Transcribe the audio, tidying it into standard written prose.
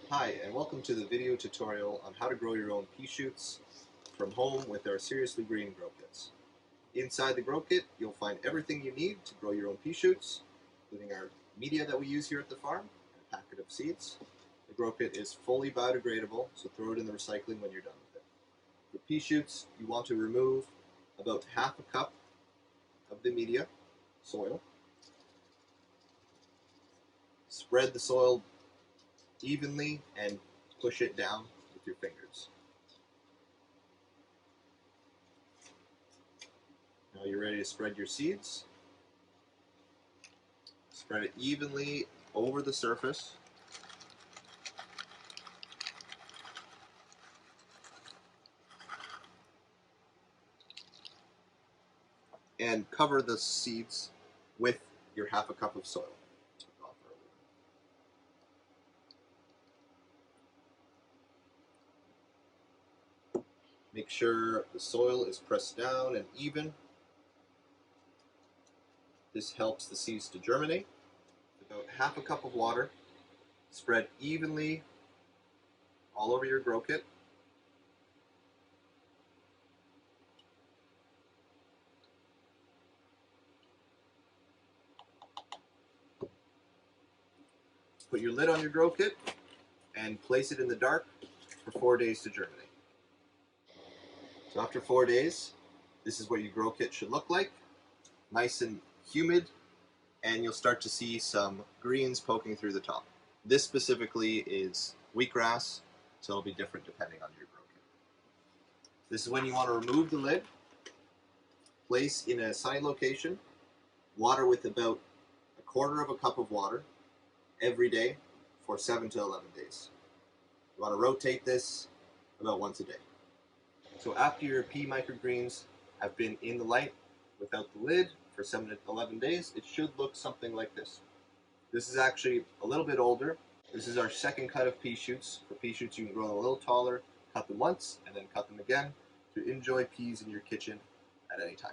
Hi, and welcome to the video tutorial on how to grow your own pea shoots from home with our Seriously Green grow kits. Inside the grow kit, you'll find everything you need to grow your own pea shoots, including our media that we use here at the farm, and a packet of seeds. The grow kit is fully biodegradable, so throw it in the recycling when you're done with it. For pea shoots, you want to remove about half a cup of the media, soil. Spread the soil evenly and push it down with your fingers. Now you're ready to spread your seeds. Spread it evenly over the surface. And cover the seeds with your half a cup of soil. Make sure the soil is pressed down and even. This helps the seeds to germinate. About half a cup of water, spread evenly all over your grow kit. Put your lid on your grow kit and place it in the dark for 4 days to germinate. So after 4 days, this is what your grow kit should look like. Nice and humid, and you'll start to see some greens poking through the top. This specifically is wheatgrass, so it'll be different depending on your grow kit. This is when you want to remove the lid. Place in a sunny location, water with about a quarter of a cup of water every day for 7 to 11 days. You want to rotate this about once a day. So after your pea microgreens have been in the light without the lid for 7 to 11 days, it should look something like this. This is actually a little bit older. This is our second cut of pea shoots. For pea shoots, you can grow them a little taller, cut them once, and then cut them again to enjoy peas in your kitchen at any time.